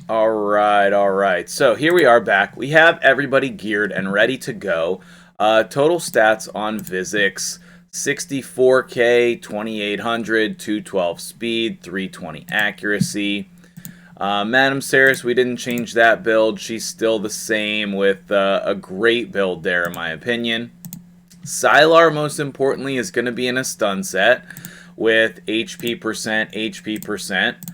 All right. So here we are back. We have everybody geared and ready to go. Total stats on Vizix: 64K, 2800, 212 speed, 320 accuracy. Madam Saris, we didn't change that build. She's still the same with a great build there, in my opinion. Sylar, most importantly, is going to be in a stun set with HP percent.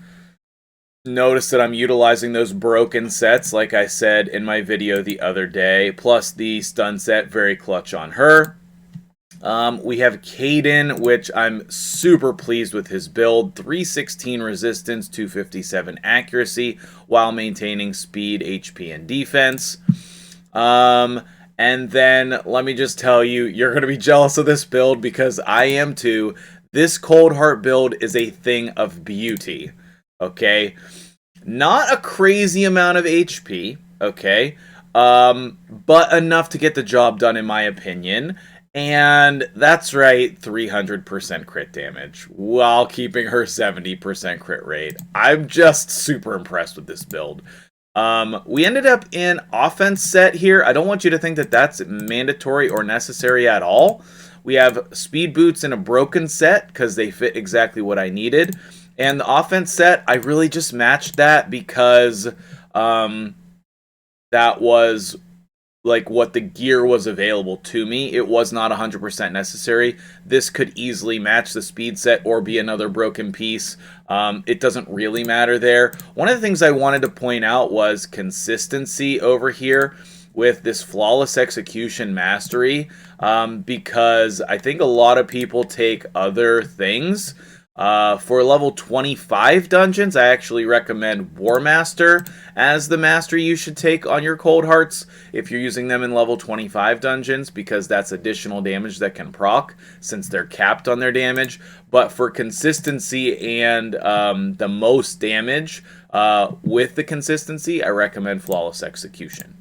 Notice that I'm utilizing those broken sets, like I said in my video the other day, plus the stun set, very clutch on her. We have Caden, which I'm super pleased with his build. 316 resistance, 257 accuracy, while maintaining speed, HP, and defense. And then, let me just tell you, you're going to be jealous of this build because I am too. This Cold Heart build is a thing of beauty. Okay? Not a crazy amount of HP, okay? But enough to get the job done, in my opinion. And that's right, 300% crit damage while keeping her 70% crit rate. I'm just super impressed with this build. We ended up in offense set here. I don't want you to think that that's mandatory or necessary at all. We have speed boots in a broken set because they fit exactly what I needed. And the offense set, I really just matched that because that was like what the gear was available to me. It was not 100% necessary. This could easily match the speed set or be another broken piece. It doesn't really matter there. One of the things I wanted to point out was consistency over here with this flawless execution mastery, because I think a lot of people take other things. For level 25 dungeons, I actually recommend War Master as the mastery you should take on your Cold Hearts if you're using them in level 25 dungeons, because that's additional damage that can proc since they're capped on their damage. But for consistency and the most damage with the consistency, I recommend Flawless Execution.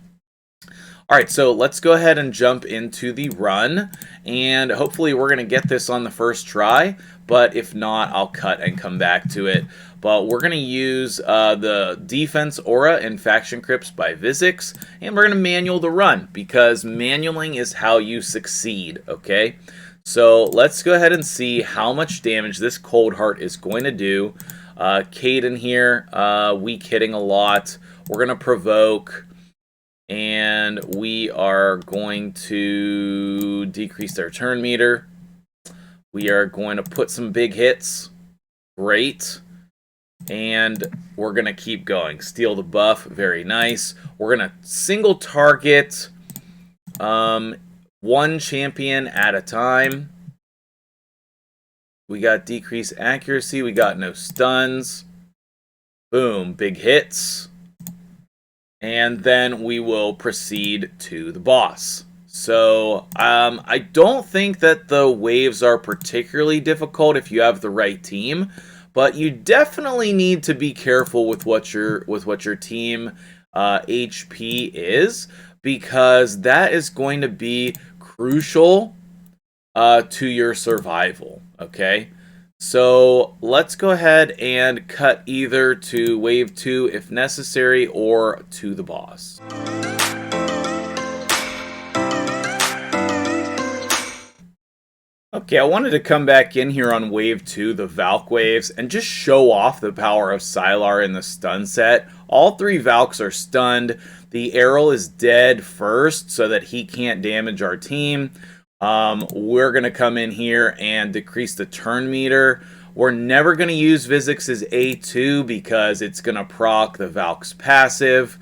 Alright, so let's go ahead and jump into the run, and hopefully we're going to get this on the first try, but if not, I'll cut and come back to it. But we're going to use the defense aura in Faction Crypts by Vizix, and we're going to manual the run, because manualing is how you succeed, okay? So let's go ahead and see how much damage this Cold Heart is going to do. Caden here, weak hitting a lot. We're going to provoke, and we are going to decrease their turn meter. We are going to put some big hits. Great. And we're going to keep going. Steal the buff. Very nice. We're going to single target one champion at a time. We got decreased accuracy. We got no stuns. Boom. Big hits. And then we will proceed to the boss. So, I don't think that the waves are particularly difficult if you have the right team, but you definitely need to be careful with what your team HP is, because that is going to be crucial to your survival, okay? So let's go ahead and cut either to wave 2 if necessary, or to the boss. Okay, I wanted to come back in here on wave 2, the Valk waves, and just show off the power of Sylar in the stun set. All 3 Valks are stunned. The Errol is dead first so that he can't damage our team. We're going to come in here and decrease the turn meter. We're never going to use Vizix's A2 because it's going to proc the Valk's passive.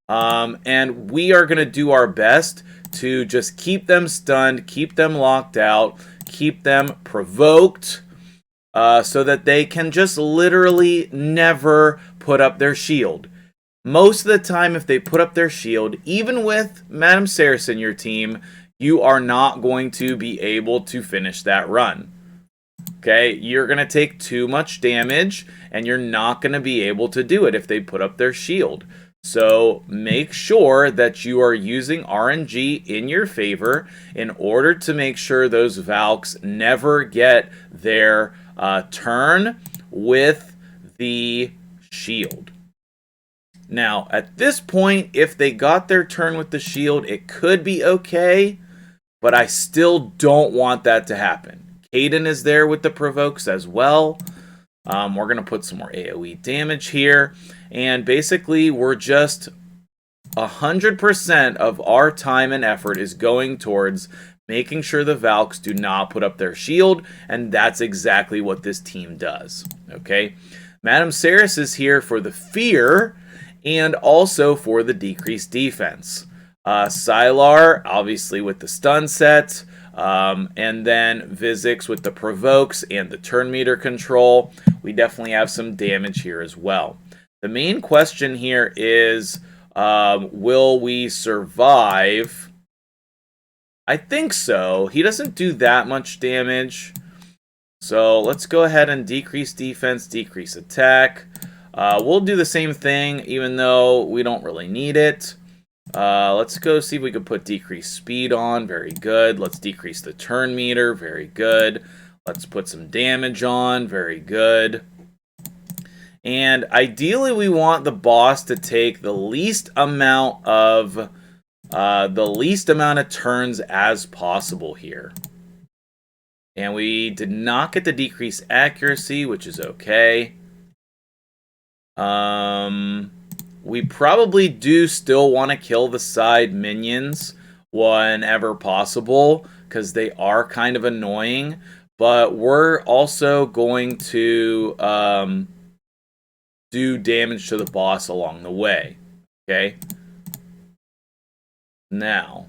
And we are going to do our best to just keep them stunned, keep them locked out, keep them provoked, so that they can just literally never put up their shield. Most of the time, if they put up their shield, even with Madam Saris in your team, you are not going to be able to finish that run. Okay, you're going to take too much damage, and you're not going to be able to do it if they put up their shield. So make sure that you are using RNG in your favor in order to make sure those Valks never get their turn with the shield. Now, at this point, if they got their turn with the shield, it could be okay, but I still don't want that to happen. Caden is there with the provokes as well. We're going to put some more AoE damage here. And basically, we're just 100% of our time and effort is going towards making sure the Valks do not put up their shield, and that's exactly what this team does. Okay, Madame Saris is here for the fear and also for the decreased defense. Sylar, obviously with the stun set, and then Vizix with the provokes and the turn meter control. We definitely have some damage here as well. The main question here is, will we survive? I think so. He doesn't do that much damage. So let's go ahead and decrease defense, decrease attack. We'll do the same thing, even though we don't really need it. Let's go see if we can put decreased speed on. Very good. Let's decrease the turn meter. Very good. Let's put some damage on. Very good. And ideally, we want the boss to take the least amount of turns as possible here. And we did not get the decreased accuracy, which is okay. We probably do still want to kill the side minions whenever possible, because they are kind of annoying. But we're also going to do damage to the boss along the way. Okay. Now,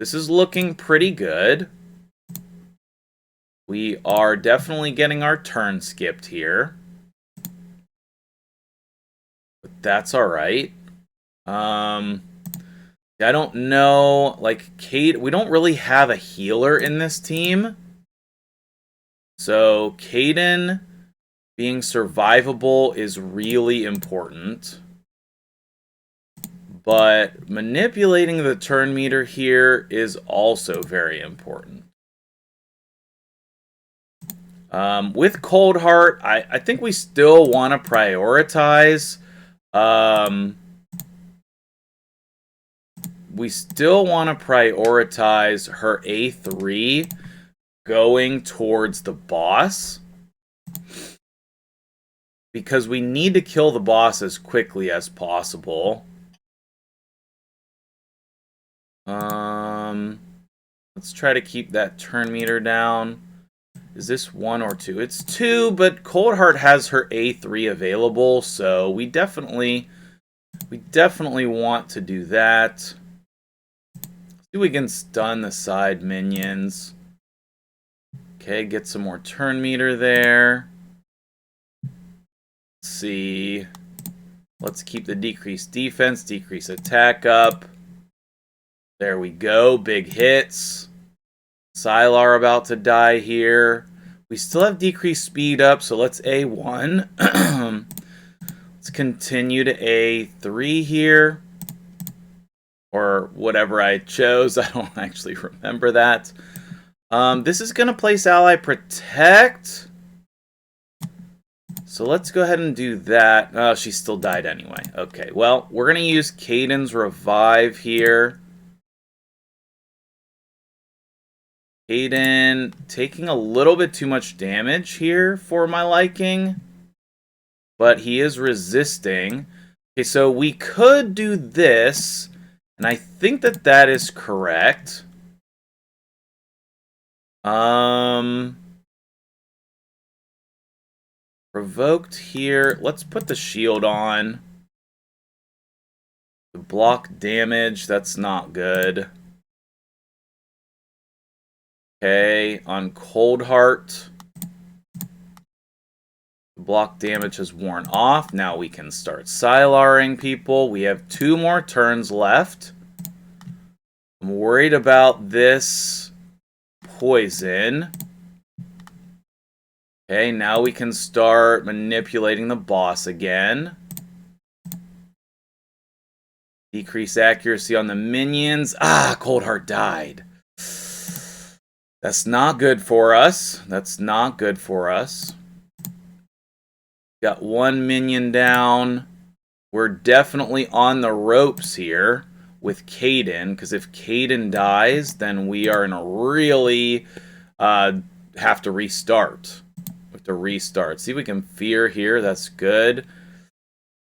this is looking pretty good. We are definitely getting our turn skipped here. But that's alright. I don't know, like, Kate, we don't really have a healer in this team. So, Caden being survivable is really important. But manipulating the turn meter here is also very important. With Cold Heart, I think we still want to prioritize. We still want to prioritize her A3 going towards the boss, because we need to kill the boss as quickly as possible. Let's try to keep that turn meter down. Is this 1 or 2? It's 2, but Cold Heart has her A3 available, so we definitely want to do that. See if we can stun the side minions. Okay, get some more turn meter there. Let's see. Let's keep the decreased defense, decrease attack up. There we go. Big hits. Sylar about to die here. We still have decreased speed up, so let's A1. Let's continue to A3 here. Or whatever I chose. I don't actually remember that. This is going to place Ally Protect. So let's go ahead and do that. Oh, she still died anyway. Okay, well, we're going to use Caden's Revive here. Caden taking a little bit too much damage here for my liking. But he is resisting. Okay, so we could do this. And I think that that is correct. Provoked here. Let's put the shield on. To block damage, that's not good. Okay, on Cold Heart. Block damage has worn off. Now we can start Sylaring people. We have 2 more turns left. I'm worried about this poison. Okay, now we can start manipulating the boss again. Decrease accuracy on the minions. Ah, Cold Heart died. That's not good for us. That's not good for us. Got 1 minion down. we're definitely on the ropes here with Caden, because if Caden dies, then we are in a really have to restart. We have to restart. See if we can fear here. That's good.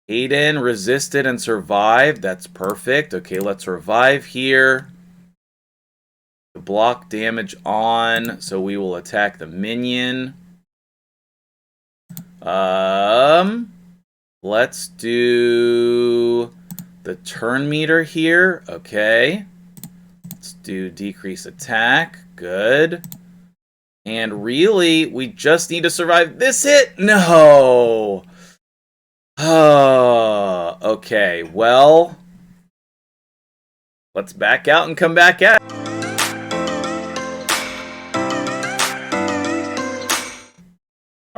Caden resisted and survived. That's perfect. Okay, let's revive here. Block damage on, so we will attack the minion. Let's do the turn meter here. Okay. Let's do decrease attack. Good. And really, we just need to survive this hit? No! Oh, okay. Well, let's back out and come back at it.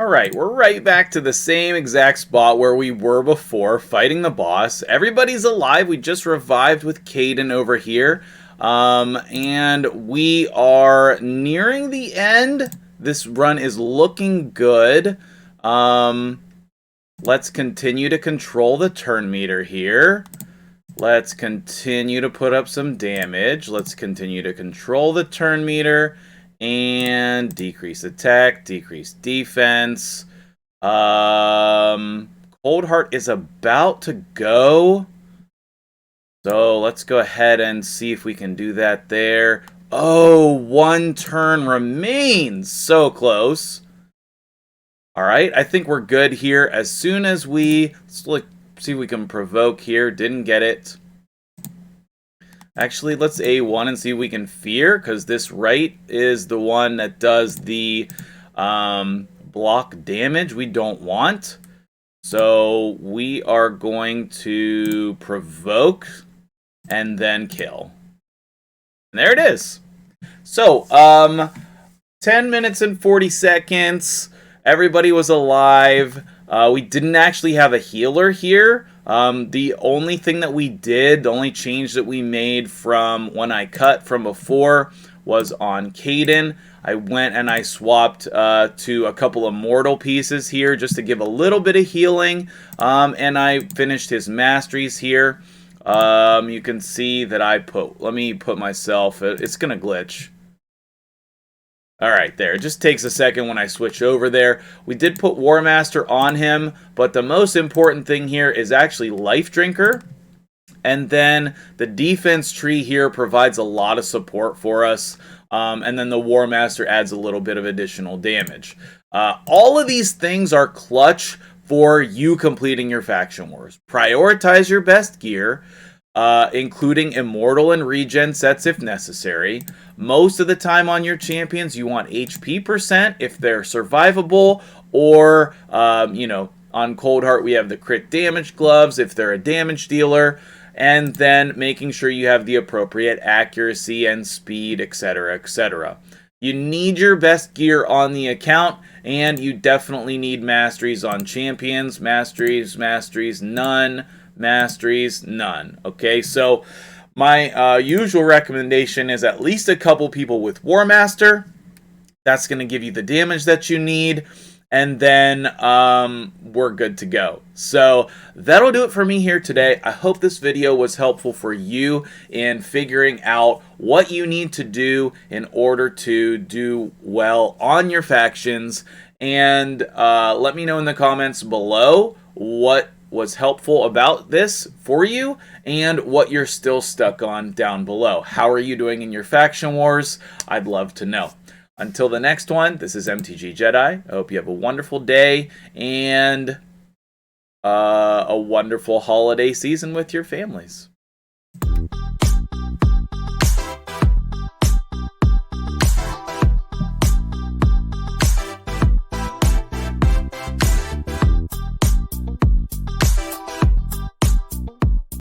Alright, we're right back to the same exact spot where we were before, fighting the boss. Everybody's alive. We just revived with Caden over here. And we are nearing the end. This run is looking good. Let's continue to control the turn meter here. Let's continue to put up some damage. Let's continue to control the turn meter. And decrease attack, decrease defense. Cold Heart is about to go. So let's go ahead and see if we can do that there. Oh, 1 turn remains. So close. Alright, I think we're good here. As soon as let's look, see if we can provoke here. Didn't get it. Actually, let's A1 and see if we can fear, because this right is the one that does the block damage we don't want. So we are going to provoke and then kill. And there it is. So, 10 minutes and 40 seconds. Everybody was alive. We didn't actually have a healer here. The only thing that we did, the only change that we made from when I cut from before was on Caden. I went and I swapped to a couple of mortal pieces here just to give a little bit of healing. And I finished his masteries here. You can see that let me put myself, it's going to glitch. Alright, there. It just takes a second when I switch over there. We did put War Master on him, but the most important thing here is actually Life Drinker. And then the defense tree here provides a lot of support for us. And then the War Master adds a little bit of additional damage. All of these things are clutch for you completing your faction wars. Prioritize your best gear. Including immortal and regen sets if necessary. Most of the time on your champions, you want HP percent if they're survivable, or, on Cold Heart, we have the crit damage gloves if they're a damage dealer, and then making sure you have the appropriate accuracy and speed, etc., etc. You need your best gear on the account, and you definitely need masteries on champions. Masteries, none. Masteries, none. Okay, so my usual recommendation is at least a couple people with War Master. That's going to give you the damage that you need, and then we're good to go. So that'll do it for me here today. I hope this video was helpful for you in figuring out what you need to do in order to do well on your factions, and let me know in the comments below what was helpful about this for you and what you're still stuck on down below. How are you doing in your faction wars? I'd love to know. Until the next one, this is MtgJedi. I hope you have a wonderful day and a wonderful holiday season with your families.